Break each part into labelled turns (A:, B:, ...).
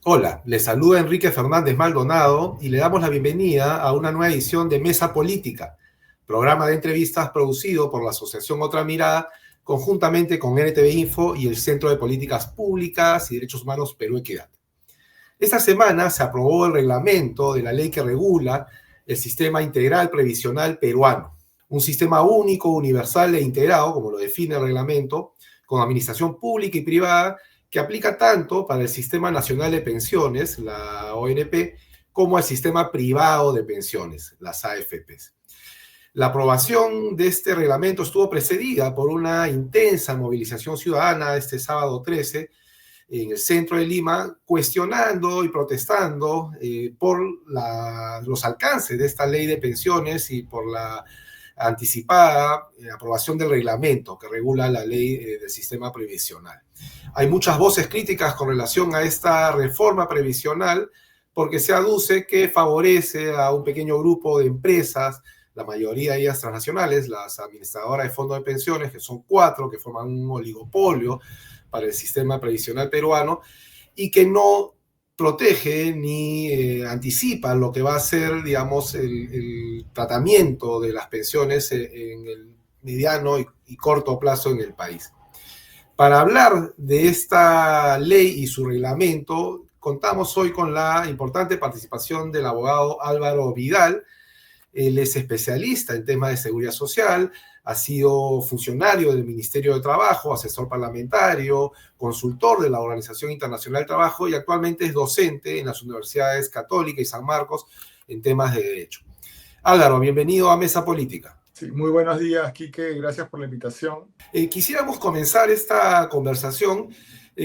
A: Hola, les saluda Enrique Fernández Maldonado y le damos la bienvenida a una nueva edición de Mesa Política, programa de entrevistas producido por la Asociación Otra Mirada, conjuntamente con NTV Info y el Centro de Políticas Públicas y Derechos Humanos Perú Equidad. Esta semana se aprobó el reglamento de la ley que regula el Sistema Integral Previsional Peruano, un sistema único, universal e integrado, como lo define el reglamento, con administración pública y privada, que aplica tanto para el Sistema Nacional de Pensiones, la ONP, como al sistema privado de pensiones, las AFPs. La aprobación de este reglamento estuvo precedida por una intensa movilización ciudadana este sábado 13 en el centro de Lima, cuestionando y protestando por los alcances de esta ley de pensiones y por la anticipada aprobación del reglamento que regula la ley del sistema previsional. Hay muchas voces críticas con relación a esta reforma previsional porque se aduce que favorece a un pequeño grupo de empresas, la mayoría de ellas transnacionales, las administradoras de fondos de pensiones, que son 4, que forman un oligopolio para el sistema previsional peruano, y que no protege ni anticipa lo que va a ser, digamos, el tratamiento de las pensiones en el mediano y corto plazo en el país. Para hablar de esta ley y su reglamento, contamos hoy con la importante participación del abogado Álvaro Vidal. Él es especialista en temas de seguridad social, ha sido funcionario del Ministerio de Trabajo, asesor parlamentario, consultor de la Organización Internacional del Trabajo y actualmente es docente en las universidades Católica y San Marcos en temas de derecho. Álvaro, bienvenido a Mesa Política.
B: Sí, muy buenos días, Quique. Gracias por la invitación.
A: Quisiéramos comenzar esta conversación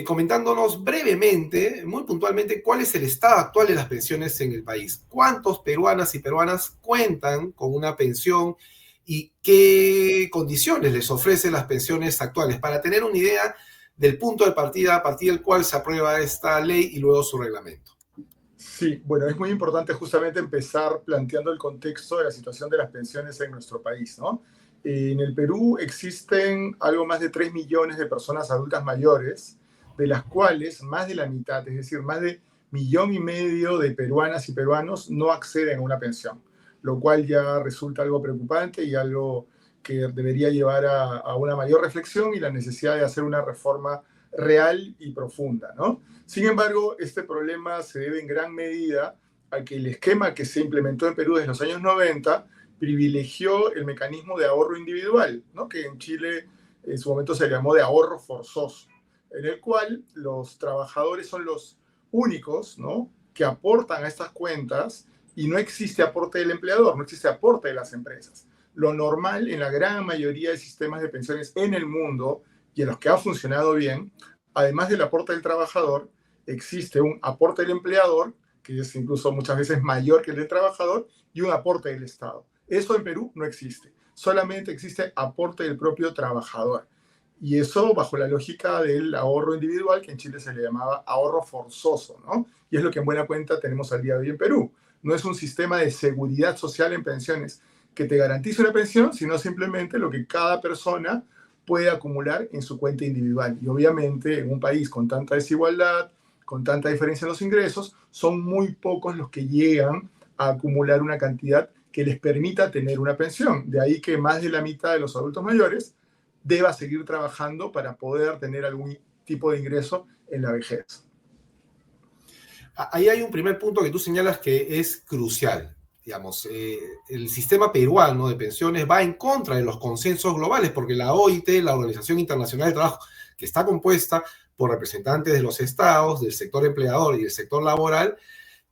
A: comentándonos brevemente, muy puntualmente, cuál es el estado actual de las pensiones en el país. ¿Cuántos peruanas y peruanas cuentan con una pensión y qué condiciones les ofrecen las pensiones actuales? Para tener una idea del punto de partida a partir del cual se aprueba esta ley y luego su reglamento.
B: Sí, bueno, es muy importante justamente empezar planteando el contexto de la situación de las pensiones en nuestro país, ¿no? En el Perú existen algo más de 3 millones de personas adultas mayores, de las cuales más de la mitad, es decir, más de 1,5 millones de peruanas y peruanos no acceden a una pensión, lo cual ya resulta algo preocupante y algo que debería llevar a una mayor reflexión y la necesidad de hacer una reforma real y profunda, ¿no? Sin embargo, este problema se debe en gran medida a que el esquema que se implementó en Perú desde los años 90 privilegió el mecanismo de ahorro individual, ¿no? Que en Chile en su momento se llamó de ahorro forzoso, en el cual los trabajadores son los únicos, ¿no?, que aportan a estas cuentas y no existe aporte del empleador, no existe aporte de las empresas. Lo normal en la gran mayoría de sistemas de pensiones en el mundo y en los que ha funcionado bien, además del aporte del trabajador, existe un aporte del empleador, que es incluso muchas veces mayor que el del trabajador, y un aporte del Estado. Eso en Perú no existe. Solamente existe aporte del propio trabajador. Y eso bajo la lógica del ahorro individual, que en Chile se le llamaba ahorro forzoso, ¿no? Y es lo que en buena cuenta tenemos al día de hoy en Perú. No es un sistema de seguridad social en pensiones que te garantice una pensión, sino simplemente lo que cada persona puede acumular en su cuenta individual. Y obviamente en un país con tanta desigualdad, con tanta diferencia en los ingresos, son muy pocos los que llegan a acumular una cantidad que les permita tener una pensión. De ahí que más de la mitad de los adultos mayores deba seguir trabajando para poder tener algún tipo de ingreso en la vejez.
A: Ahí hay un primer punto que tú señalas que es crucial. Digamos, el sistema peruano de pensiones va en contra de los consensos globales, porque la OIT, la Organización Internacional del Trabajo, que está compuesta por representantes de los estados, del sector empleador y del sector laboral,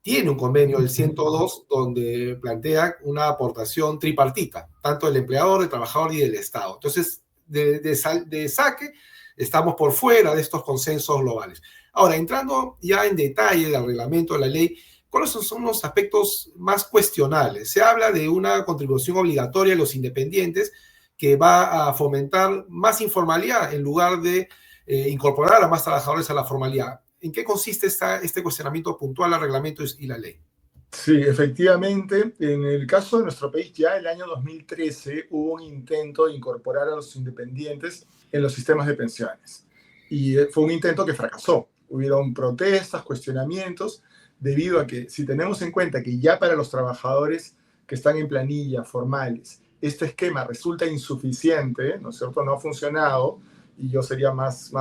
A: tiene un convenio del 102 donde plantea una aportación tripartita, tanto del empleador, del trabajador y del Estado. Entonces, de saque, estamos por fuera de estos consensos globales. Ahora, entrando ya en detalle del reglamento de la ley, ¿cuáles son los aspectos más cuestionables? Se habla de una contribución obligatoria a los independientes que va a fomentar más informalidad en lugar de incorporar a más trabajadores a la formalidad. ¿En qué consiste este cuestionamiento puntual al reglamento y la ley?
B: Sí, efectivamente, en el caso de nuestro país, ya el año 2013 hubo un intento de incorporar a los independientes en los sistemas de pensiones. Y fue un intento que fracasó. Hubieron protestas, cuestionamientos, debido a que si tenemos en cuenta que ya para los trabajadores que están en planilla, formales, este esquema resulta insuficiente, ¿no es cierto? No ha funcionado, y yo sería más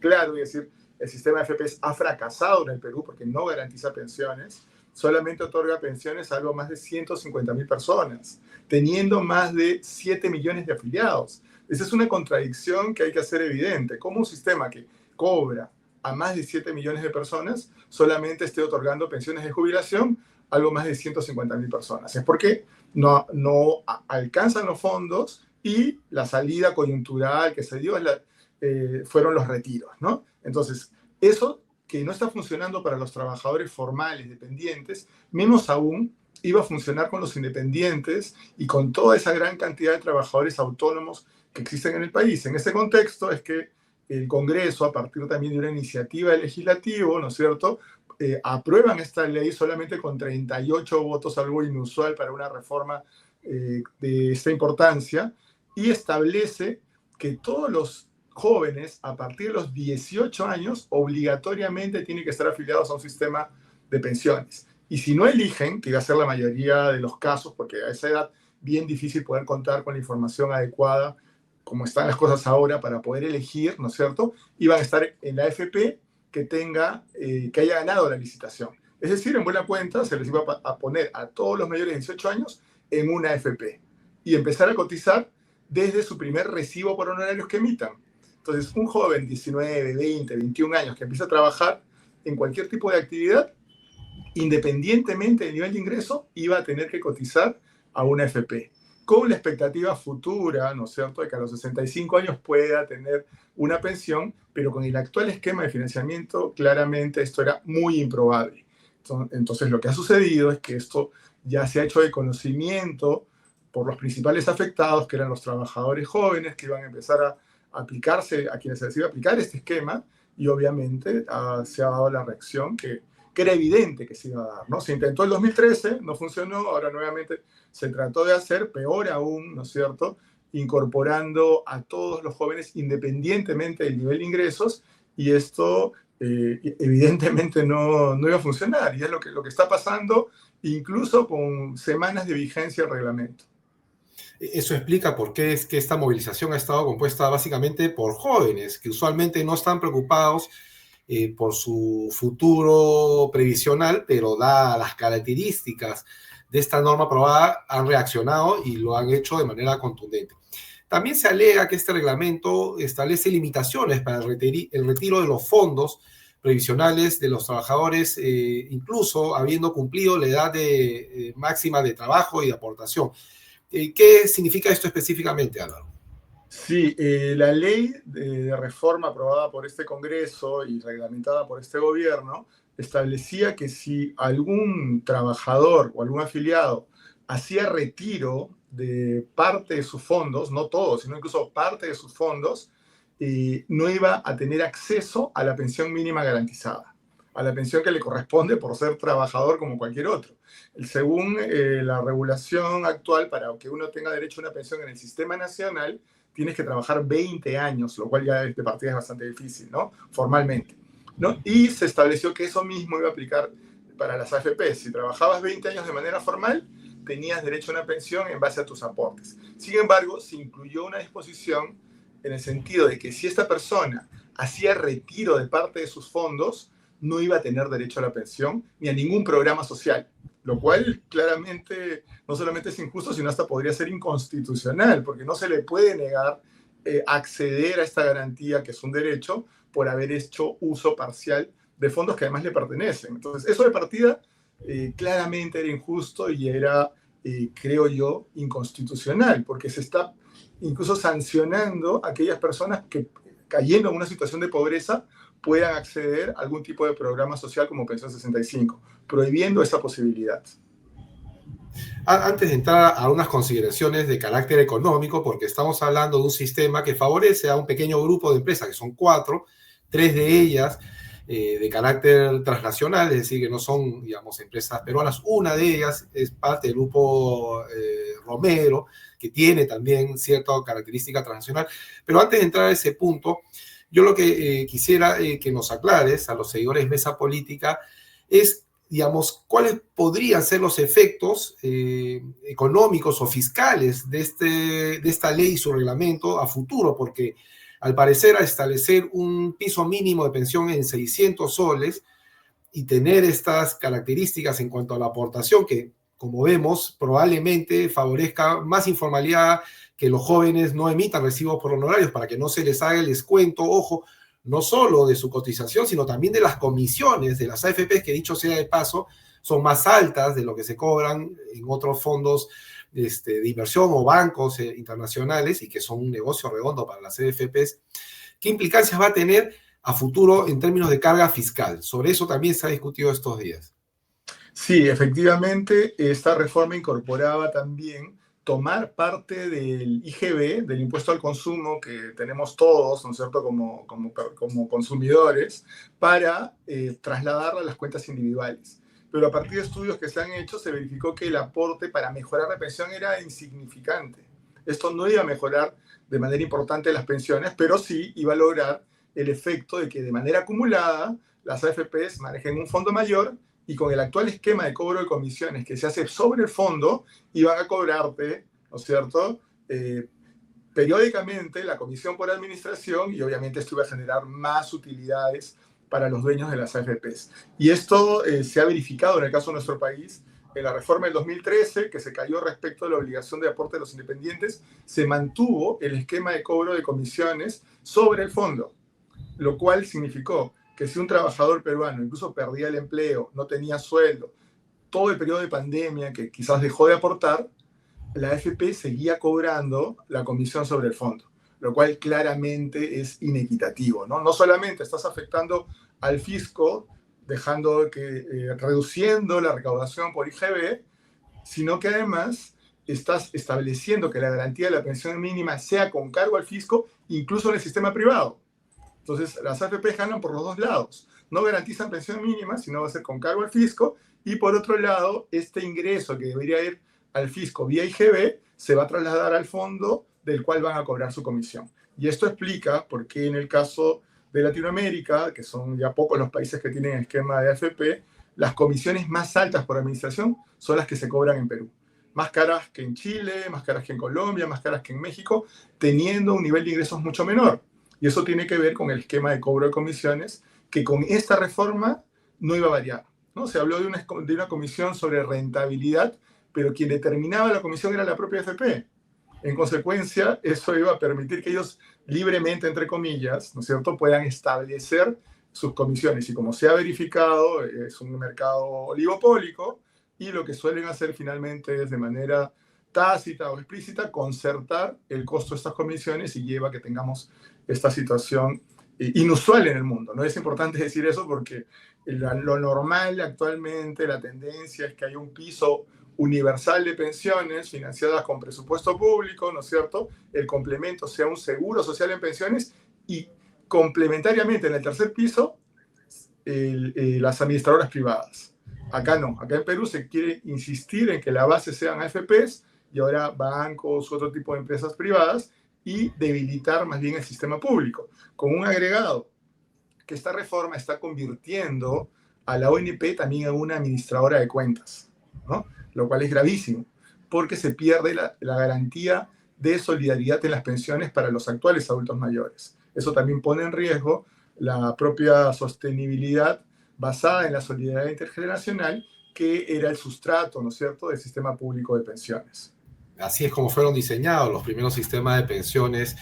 B: claro y decir, el sistema de AFPs ha fracasado en el Perú porque no garantiza pensiones, solamente otorga pensiones a algo más de 150.000 personas, teniendo más de 7 millones de afiliados. Esa es una contradicción que hay que hacer evidente. ¿Cómo un sistema que cobra a más de 7 millones de personas solamente esté otorgando pensiones de jubilación a algo más de 150.000 personas? Es porque no alcanzan los fondos y la salida coyuntural que se dio fueron los retiros, ¿no? Entonces, eso que no está funcionando para los trabajadores formales, dependientes, menos aún iba a funcionar con los independientes y con toda esa gran cantidad de trabajadores autónomos que existen en el país. En ese contexto es que el Congreso, a partir también de una iniciativa del legislativo, ¿no es cierto?, aprueban esta ley solamente con 38 votos, algo inusual para una reforma de esta importancia, y establece que todos los jóvenes a partir de los 18 años obligatoriamente tienen que estar afiliados a un sistema de pensiones. Y si no eligen, que iba a ser la mayoría de los casos, porque a esa edad bien difícil poder contar con la información adecuada, como están las cosas ahora, para poder elegir, ¿no es cierto?, iban a estar en la AFP que haya ganado la licitación. Es decir, en buena cuenta se les iba a poner a todos los mayores de 18 años en una AFP y empezar a cotizar desde su primer recibo por honorarios que emitan. Entonces, un joven, 19, 20, 21 años, que empieza a trabajar en cualquier tipo de actividad, independientemente del nivel de ingreso, iba a tener que cotizar a una AFP, con la expectativa futura, ¿no es cierto?, de que a los 65 años pueda tener una pensión, pero con el actual esquema de financiamiento, claramente esto era muy improbable. Entonces, lo que ha sucedido es que esto ya se ha hecho de conocimiento por los principales afectados, que eran los trabajadores jóvenes, que iban a empezar a aplicarse, a quienes se les iba a aplicar este esquema, y obviamente se ha dado la reacción que era evidente que se iba a dar, ¿no? Se intentó en 2013, no funcionó, ahora nuevamente se trató de hacer, peor aún, ¿no es cierto?, incorporando a todos los jóvenes independientemente del nivel de ingresos, y esto evidentemente no iba a funcionar, y es lo que está pasando, incluso con semanas de vigencia del reglamento.
A: Eso explica por qué es que esta movilización ha estado compuesta básicamente por jóvenes que usualmente no están preocupados por su futuro previsional, pero dadas las características de esta norma aprobada, han reaccionado y lo han hecho de manera contundente. También se alega que este reglamento establece limitaciones para el retiro de los fondos previsionales de los trabajadores, incluso habiendo cumplido la edad máxima de trabajo y de aportación. ¿Qué significa esto específicamente, Álvaro?
B: Sí, la ley de reforma aprobada por este Congreso y reglamentada por este gobierno establecía que si algún trabajador o algún afiliado hacía retiro de parte de sus fondos, no todos, sino incluso parte de sus fondos, no iba a tener acceso a la pensión mínima garantizada, a la pensión que le corresponde por ser trabajador como cualquier otro. Según la regulación actual, para que uno tenga derecho a una pensión en el sistema nacional, tienes que trabajar 20 años, lo cual ya de partida es bastante difícil, ¿no?, formalmente, ¿no? Y se estableció que eso mismo iba a aplicar para las AFP. Si trabajabas 20 años de manera formal, tenías derecho a una pensión en base a tus aportes. Sin embargo, se incluyó una disposición en el sentido de que si esta persona hacía retiro de parte de sus fondos, no iba a tener derecho a la pensión ni a ningún programa social, lo cual claramente no solamente es injusto, sino hasta podría ser inconstitucional, porque no se le puede negar acceder a esta garantía, que es un derecho, por haber hecho uso parcial de fondos que además le pertenecen. Entonces, eso de partida claramente era injusto y era, creo yo, inconstitucional, porque se está incluso sancionando a aquellas personas que, cayendo en una situación de pobreza, puedan acceder a algún tipo de programa social como Pensión 65, prohibiendo esa posibilidad.
A: Antes de entrar a unas consideraciones de carácter económico, porque estamos hablando de un sistema que favorece a un pequeño grupo de empresas, que son 4, 3 de ellas de carácter transnacional, es decir, que no son, digamos, empresas peruanas. Una de ellas es parte del grupo Romero, que tiene también cierta característica transnacional. Pero antes de entrar a ese punto, Yo lo que quisiera que nos aclares a los seguidores de Mesa Política es, digamos, cuáles podrían ser los efectos económicos o fiscales de esta ley y su reglamento a futuro, porque al parecer al establecer un piso mínimo de pensión en 600 soles y tener estas características en cuanto a la aportación, que como vemos probablemente favorezca más informalidad, que los jóvenes no emitan recibos por honorarios para que no se les haga el descuento, ojo, no solo de su cotización, sino también de las comisiones de las AFPs, que dicho sea de paso, son más altas de lo que se cobran en otros fondos de inversión o bancos internacionales y que son un negocio redondo para las AFPs. ¿Qué implicancias va a tener a futuro en términos de carga fiscal? Sobre eso también se ha discutido estos días.
B: Sí, efectivamente, esta reforma incorporaba también tomar parte del IGB, del impuesto al consumo que tenemos todos, ¿no es cierto?, como consumidores, para trasladarlo a las cuentas individuales. Pero a partir de estudios que se han hecho, se verificó que el aporte para mejorar la pensión era insignificante. Esto no iba a mejorar de manera importante las pensiones, pero sí iba a lograr el efecto de que de manera acumulada las AFPs manejen un fondo mayor y con el actual esquema de cobro de comisiones que se hace sobre el fondo, iban a cobrarte, ¿no es cierto?, periódicamente la comisión por administración y obviamente esto iba a generar más utilidades para los dueños de las AFPs. Y esto se ha verificado en el caso de nuestro país. En la reforma del 2013, que se cayó respecto a la obligación de aporte de los independientes, se mantuvo el esquema de cobro de comisiones sobre el fondo, lo cual significó que si un trabajador peruano incluso perdía el empleo, no tenía sueldo, todo el periodo de pandemia que quizás dejó de aportar, la AFP seguía cobrando la comisión sobre el fondo, lo cual claramente es inequitativo, ¿no? No solamente estás afectando al fisco, reduciendo la recaudación por IGB, sino que además estás estableciendo que la garantía de la pensión mínima sea con cargo al fisco, incluso en el sistema privado. Entonces, las AFP ganan por los dos lados. No garantizan pensión mínima, sino va a ser con cargo al fisco. Y por otro lado, este ingreso que debería ir al fisco vía IGB se va a trasladar al fondo del cual van a cobrar su comisión. Y esto explica por qué en el caso de Latinoamérica, que son ya pocos los países que tienen esquema de AFP, las comisiones más altas por administración son las que se cobran en Perú. Más caras que en Chile, más caras que en Colombia, más caras que en México, teniendo un nivel de ingresos mucho menor. Y eso tiene que ver con el esquema de cobro de comisiones, que con esta reforma no iba a variar, ¿no? Se habló de una comisión sobre rentabilidad, pero quien determinaba la comisión era la propia AFP. En consecuencia, eso iba a permitir que ellos libremente, entre comillas, ¿no es cierto?, puedan establecer sus comisiones. Y como se ha verificado, es un mercado oligopólico y lo que suelen hacer finalmente es de manera tácita o explícita concertar el costo de estas comisiones y lleva a que tengamos esta situación inusual en el mundo, ¿no? Es importante decir eso porque lo normal actualmente, la tendencia es que hay un piso universal de pensiones financiadas con presupuesto público, ¿no es cierto? El complemento sea un seguro social en pensiones y complementariamente en el tercer piso las administradoras privadas. Acá no, acá en Perú se quiere insistir en que la base sean AFPs y ahora bancos u otro tipo de empresas privadas y debilitar más bien el sistema público, con un agregado, que esta reforma está convirtiendo a la ONP también en una administradora de cuentas, ¿no? Lo cual es gravísimo, porque se pierde la garantía de solidaridad en las pensiones para los actuales adultos mayores. Eso también pone en riesgo la propia sostenibilidad basada en la solidaridad intergeneracional, que era el sustrato, ¿no es cierto?, del sistema público de pensiones.
A: Así es como fueron diseñados los primeros sistemas de pensiones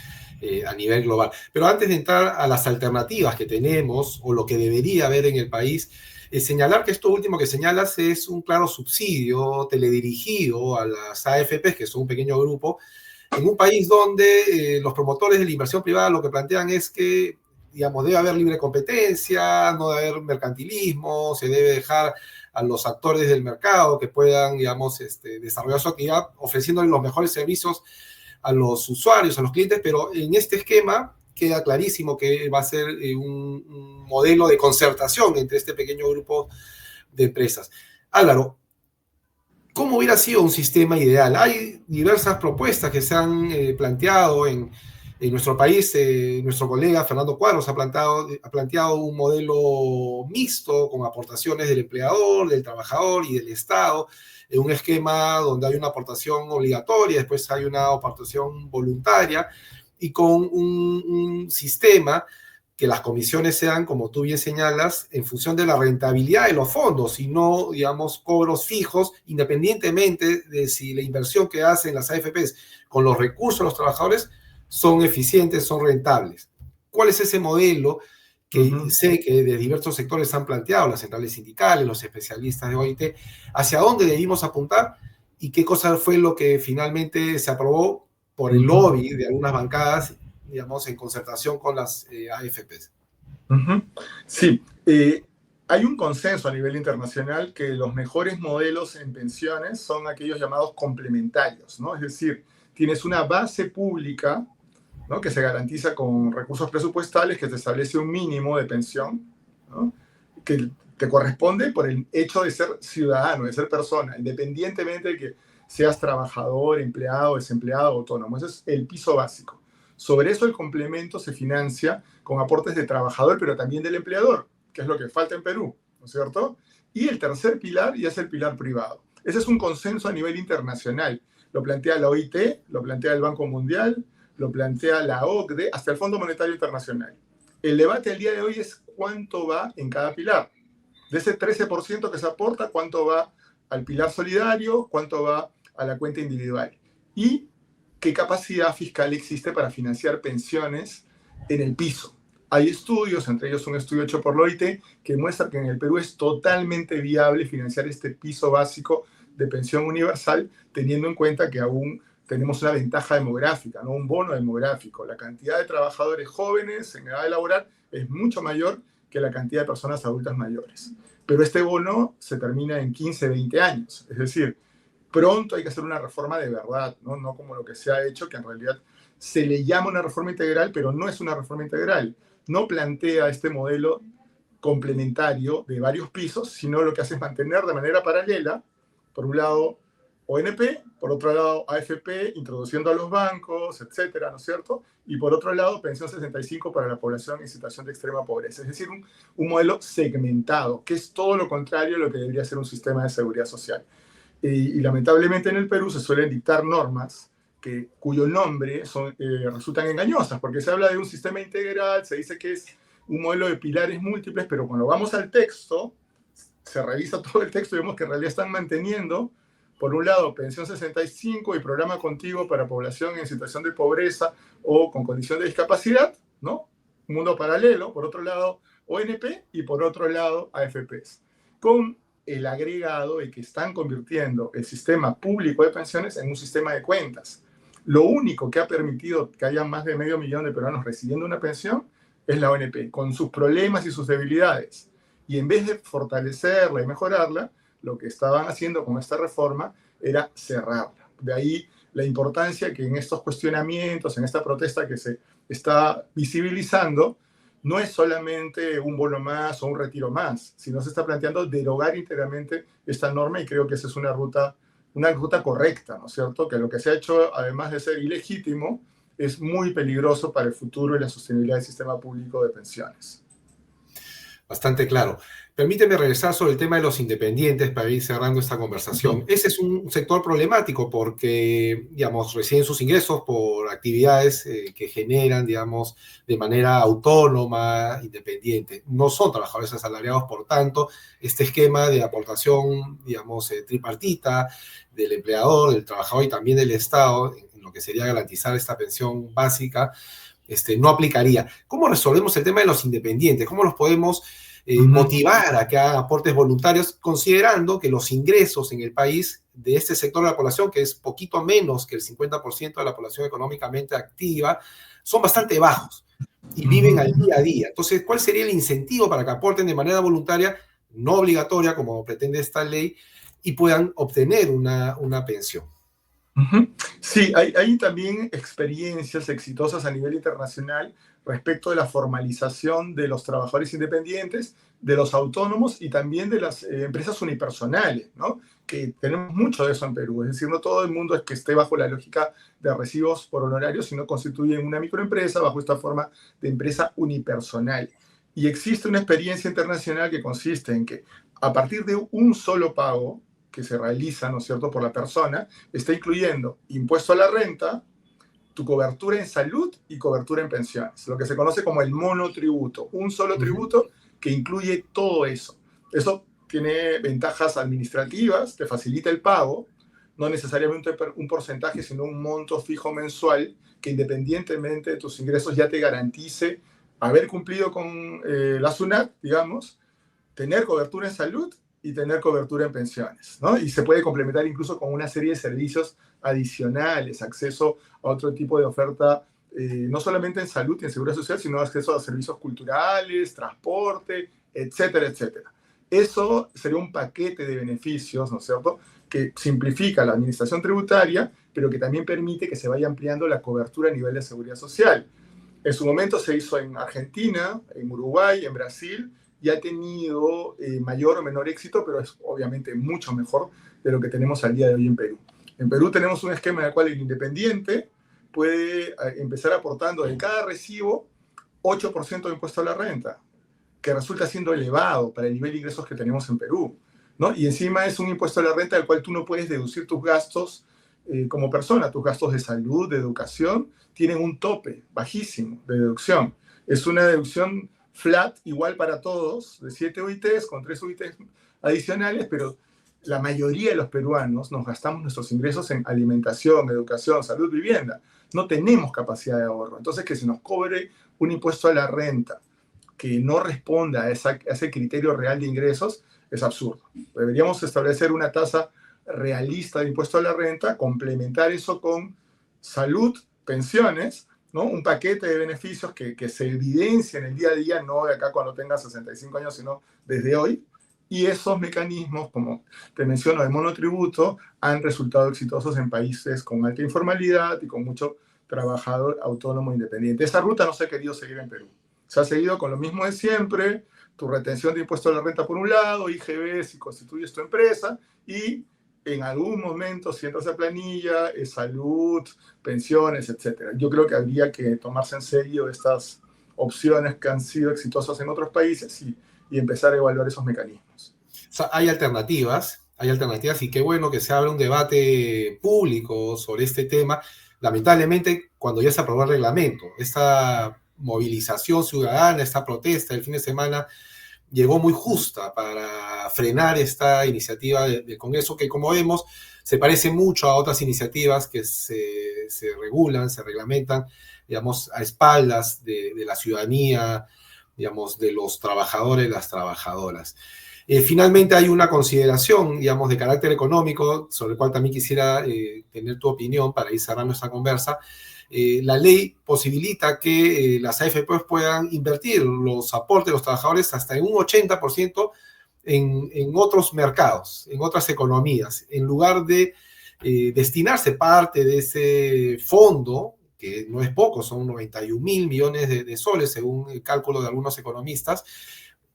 A: a nivel global. Pero antes de entrar a las alternativas que tenemos o lo que debería haber en el país, señalar que esto último que señalas es un claro subsidio teledirigido a las AFPs, que son un pequeño grupo, en un país donde los promotores de la inversión privada lo que plantean es que, digamos, debe haber libre competencia, no debe haber mercantilismo, se debe dejar a los actores del mercado que puedan, digamos, desarrollar su actividad ofreciéndole los mejores servicios a los usuarios, a los clientes, pero en este esquema queda clarísimo que va a ser un modelo de concertación entre este pequeño grupo de empresas. Álvaro, ¿cómo hubiera sido un sistema ideal? Hay diversas propuestas que se han planteado en En nuestro país, nuestro colega Fernando Cuadros ha planteado un modelo mixto con aportaciones del empleador, del trabajador y del Estado, en un esquema donde hay una aportación obligatoria, después hay una aportación voluntaria, y con un sistema que las comisiones sean, como tú bien señalas, en función de la rentabilidad de los fondos y no, digamos, cobros fijos, independientemente de si la inversión que hacen las AFPs con los recursos de los trabajadores son eficientes, son rentables. ¿Cuál es ese modelo que sé que de diversos sectores han planteado, las centrales sindicales, los especialistas de OIT, hacia dónde debimos apuntar y qué cosa fue lo que finalmente se aprobó por el lobby de algunas bancadas, digamos, en concertación con las AFPs?
B: Sí, hay un consenso a nivel internacional que los mejores modelos en pensiones son aquellos llamados complementarios, ¿no? Es decir, tienes una base pública, ¿no?, que se garantiza con recursos presupuestales, que te establece un mínimo de pensión, ¿no?, que te corresponde por el hecho de ser ciudadano, de ser persona, independientemente de que seas trabajador, empleado, desempleado, autónomo. Ese es el piso básico. Sobre eso el complemento se financia con aportes de trabajador, pero también del empleador, que es lo que falta en Perú, ¿no es cierto? Y el tercer pilar ya es el pilar privado. Ese es un consenso a nivel internacional. Lo plantea la OIT, lo plantea el Banco Mundial, lo plantea la OCDE, hasta el Fondo Monetario Internacional. El debate al día de hoy es cuánto va en cada pilar. De ese 13% que se aporta, cuánto va al pilar solidario, cuánto va a la cuenta individual. Y qué capacidad fiscal existe para financiar pensiones en el piso. Hay estudios, entre ellos un estudio hecho por la OIT, que muestra que en el Perú es totalmente viable financiar este piso básico de pensión universal, teniendo en cuenta que aún tenemos una ventaja demográfica, ¿no?, un bono demográfico. La cantidad de trabajadores jóvenes en edad de laboral es mucho mayor que la cantidad de personas adultas mayores. Pero este bono se termina en 15, 20 años. Es decir, pronto hay que hacer una reforma de verdad, ¿no? No como lo que se ha hecho, que en realidad se le llama una reforma integral, pero no es una reforma integral. No plantea este modelo complementario de varios pisos, sino lo que hace es mantener de manera paralela, por un lado, ONP, por otro lado, AFP, introduciendo a los bancos, etcétera, ¿no es cierto? Y por otro lado, pensión 65 para la población en situación de extrema pobreza. Es decir, un modelo segmentado, que es todo lo contrario a lo que debería ser un sistema de seguridad social. Y lamentablemente en el Perú se suelen dictar normas cuyo nombre resultan engañosas, porque se habla de un sistema integral, se dice que es un modelo de pilares múltiples, pero cuando vamos al texto, se revisa todo el texto y vemos que en realidad están manteniendo, por un lado, pensión 65 y programa contigo para población en situación de pobreza o con condición de discapacidad, ¿no? Un mundo paralelo, por otro lado, ONP, y por otro lado, AFPs. Con el agregado de que están convirtiendo el sistema público de pensiones en un sistema de cuentas. Lo único que ha permitido que haya más de 500.000 de peruanos recibiendo una pensión es la ONP, con sus problemas y sus debilidades. Y en vez de fortalecerla y mejorarla, lo que estaban haciendo con esta reforma era cerrarla. De ahí la importancia que en estos cuestionamientos, en esta protesta que se está visibilizando, no es solamente un bono más o un retiro más, sino se está planteando derogar íntegramente esta norma, y creo que esa es una ruta correcta, ¿no es cierto? Que lo que se ha hecho, además de ser ilegítimo, es muy peligroso para el futuro y la sostenibilidad del sistema público de pensiones.
A: Bastante claro. Permíteme regresar sobre el tema de los independientes para ir cerrando esta conversación. Ese es un sector problemático porque, digamos, reciben sus ingresos por actividades que generan, digamos, de manera autónoma, independiente. No son trabajadores asalariados, por tanto, este esquema de aportación, digamos, tripartita del empleador, del trabajador y también del Estado, en lo que sería garantizar esta pensión básica, no aplicaría. ¿Cómo resolvemos el tema de los independientes? ¿Cómo los podemos motivar a que hagan aportes voluntarios, considerando que los ingresos en el país de este sector de la población, que es poquito menos que el 50% de la población económicamente activa, son bastante bajos y viven al día a día? Entonces, ¿cuál sería el incentivo para que aporten de manera voluntaria, no obligatoria, como pretende esta ley, y puedan obtener una pensión?
B: Sí, hay también experiencias exitosas a nivel internacional respecto de la formalización de los trabajadores independientes, de los autónomos y también de las empresas unipersonales, ¿no?, que tenemos mucho de eso en Perú. Es decir, no todo el mundo es que esté bajo la lógica de recibos por honorarios, sino constituyen una microempresa bajo esta forma de empresa unipersonal. Y existe una experiencia internacional que consiste en que a partir de un solo pago que se realiza, ¿no es cierto?, por la persona, está incluyendo impuesto a la renta, tu cobertura en salud y cobertura en pensiones, lo que se conoce como el monotributo, un solo tributo que incluye todo eso. Eso tiene ventajas administrativas, te facilita el pago, no necesariamente un porcentaje, sino un monto fijo mensual que independientemente de tus ingresos ya te garantice haber cumplido con la SUNAT, digamos, tener cobertura en salud y tener cobertura en pensiones, ¿no? Y se puede complementar incluso con una serie de servicios adicionales, acceso a otro tipo de oferta, no solamente en salud y en seguridad social, sino acceso a servicios culturales, transporte, etcétera, etcétera. Eso sería un paquete de beneficios, ¿no es cierto?, que simplifica la administración tributaria, pero que también permite que se vaya ampliando la cobertura a nivel de seguridad social. En su momento se hizo en Argentina, en Uruguay, en Brasil, y ha tenido mayor o menor éxito, pero es obviamente mucho mejor de lo que tenemos al día de hoy en Perú. En Perú tenemos un esquema en el cual el independiente puede empezar aportando en cada recibo 8% de impuesto a la renta, que resulta siendo elevado para el nivel de ingresos que tenemos en Perú, ¿no? Y encima es un impuesto a la renta del cual tú no puedes deducir tus gastos como persona. Tus gastos de salud, de educación, tienen un tope bajísimo de deducción. Es una deducción flat, igual para todos, de 7 UITs, con 3 UITs adicionales, pero la mayoría de los peruanos nos gastamos nuestros ingresos en alimentación, educación, salud, vivienda. No tenemos capacidad de ahorro. Entonces, que se nos cobre un impuesto a la renta que no responda a ese criterio real de ingresos es absurdo. Deberíamos establecer una tasa realista de impuesto a la renta, complementar eso con salud, pensiones, ¿no? Un paquete de beneficios que se evidencia en el día a día, no de acá cuando tengas 65 años, sino desde hoy. Y esos mecanismos, como te menciono, de monotributo, han resultado exitosos en países con alta informalidad y con mucho trabajador autónomo independiente. Esa ruta no se ha querido seguir en Perú. Se ha seguido con lo mismo de siempre, tu retención de impuesto a la renta por un lado, IGB si constituyes tu empresa, y en algún momento, si entras a planilla, salud, pensiones, etc. Yo creo que habría que tomarse en serio estas opciones que han sido exitosas en otros países y empezar a evaluar esos mecanismos.
A: O sea, hay alternativas y qué bueno que se abra un debate público sobre este tema. Lamentablemente, cuando ya se aprobó el reglamento, esta movilización ciudadana, esta protesta del fin de semana, llegó muy justa para frenar esta iniciativa del Congreso, que como vemos se parece mucho a otras iniciativas que se regulan, se reglamentan, digamos, a espaldas de la ciudadanía, digamos, de los trabajadores y las trabajadoras. Finalmente hay una consideración, digamos, de carácter económico, sobre el cual también quisiera tener tu opinión para ir cerrando esta conversa. La ley posibilita que las AFP puedan invertir los aportes de los trabajadores hasta en un 80% en otros mercados, en otras economías, en lugar de destinarse parte de ese fondo, que no es poco, son 91.000 millones de soles, según el cálculo de algunos economistas,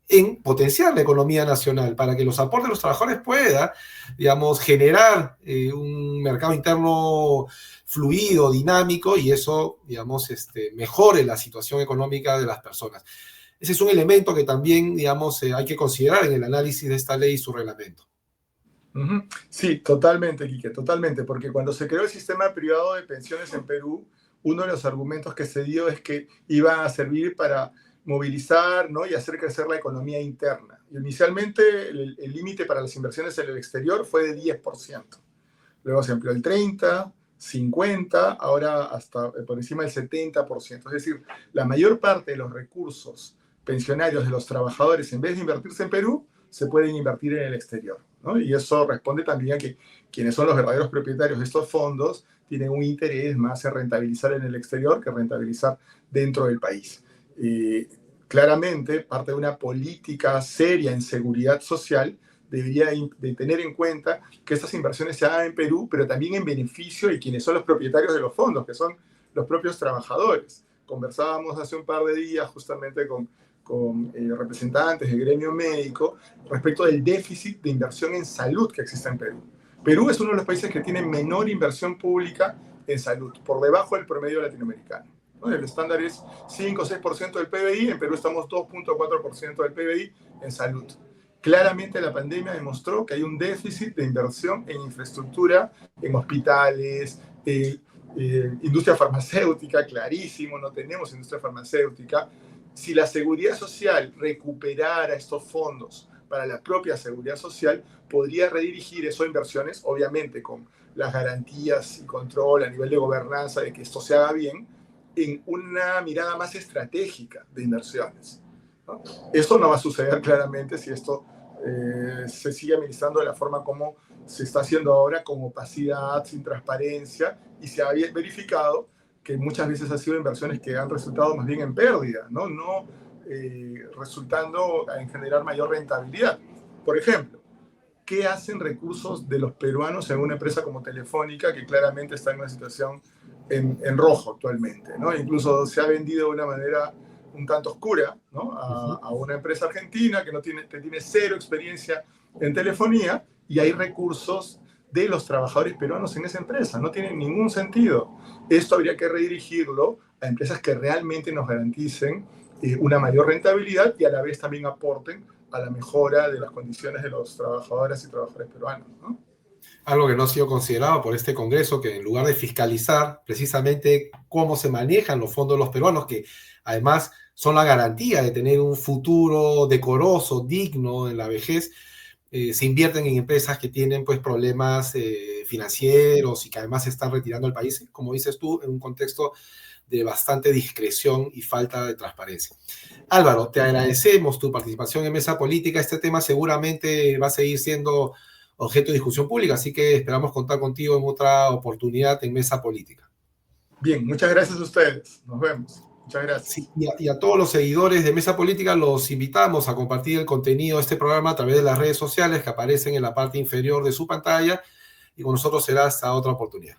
A: en potenciar la economía nacional para que los aportes de los trabajadores puedan, digamos, generar un mercado interno fluido, dinámico, y eso, digamos, mejore la situación económica de las personas. Ese es un elemento que también, digamos, hay que considerar en el análisis de esta ley y su reglamento.
B: Sí, totalmente, Quique, totalmente, porque cuando se creó el sistema privado de pensiones en Perú, uno de los argumentos que se dio es que iba a servir para movilizar, ¿no?, y hacer crecer la economía interna. Y inicialmente el límite para las inversiones en el exterior fue de 10%. Luego se amplió el 30%, 50%, ahora hasta por encima del 70%. Es decir, la mayor parte de los recursos pensionarios de los trabajadores, en vez de invertirse en Perú, se pueden invertir en el exterior, ¿no? Y eso responde también a que quienes son los verdaderos propietarios de estos fondos tienen un interés más en rentabilizar en el exterior que rentabilizar dentro del país. Claramente, parte de una política seria en seguridad social debería de tener en cuenta que estas inversiones se hagan en Perú, pero también en beneficio de quienes son los propietarios de los fondos, que son los propios trabajadores. Conversábamos hace un par de días justamente con con representantes del gremio médico respecto del déficit de inversión en salud que existe en Perú. Perú es uno de los países que tiene menor inversión pública en salud, por debajo del promedio latinoamericano, ¿no? El estándar es 5 o 6% del PBI, en Perú estamos 2.4% del PBI en salud. Claramente la pandemia demostró que hay un déficit de inversión en infraestructura, en hospitales, industria farmacéutica, clarísimo, no tenemos industria farmacéutica. Si la seguridad social recuperara estos fondos para la propia seguridad social, podría redirigir eso a inversiones, obviamente con las garantías y control a nivel de gobernanza de que esto se haga bien, en una mirada más estratégica de inversiones, ¿no? Esto no va a suceder claramente si esto se sigue administrando de la forma como se está haciendo ahora, con opacidad, sin transparencia, y se ha verificado que muchas veces han sido inversiones que han resultado más bien en pérdida, no resultando en generar mayor rentabilidad. Por ejemplo, ¿qué hacen recursos de los peruanos en una empresa como Telefónica, que claramente está en una situación en rojo actualmente, ¿no? Incluso se ha vendido de una manera un tanto oscura, ¿no? a una empresa argentina que tiene cero experiencia en telefonía, y hay recursos de los trabajadores peruanos en esa empresa. No tiene ningún sentido. Esto habría que redirigirlo a empresas que realmente nos garanticen una mayor rentabilidad y a la vez también aporten a la mejora de las condiciones de los trabajadoras y trabajadores peruanos, ¿no?
A: Algo que no ha sido considerado por este Congreso, que en lugar de fiscalizar precisamente cómo se manejan los fondos de los peruanos, que además son la garantía de tener un futuro decoroso, digno en la vejez, se invierten en empresas que tienen pues problemas financieros y que además se están retirando del país, como dices tú, en un contexto de bastante discreción y falta de transparencia. Álvaro, te agradecemos tu participación en Mesa Política. Este tema seguramente va a seguir siendo objeto de discusión pública, así que esperamos contar contigo en otra oportunidad en Mesa Política.
B: Bien, muchas gracias a ustedes. Nos vemos. Muchas gracias.
A: Sí, y a todos los seguidores de Mesa Política los invitamos a compartir el contenido de este programa a través de las redes sociales que aparecen en la parte inferior de su pantalla, y con nosotros será hasta otra oportunidad.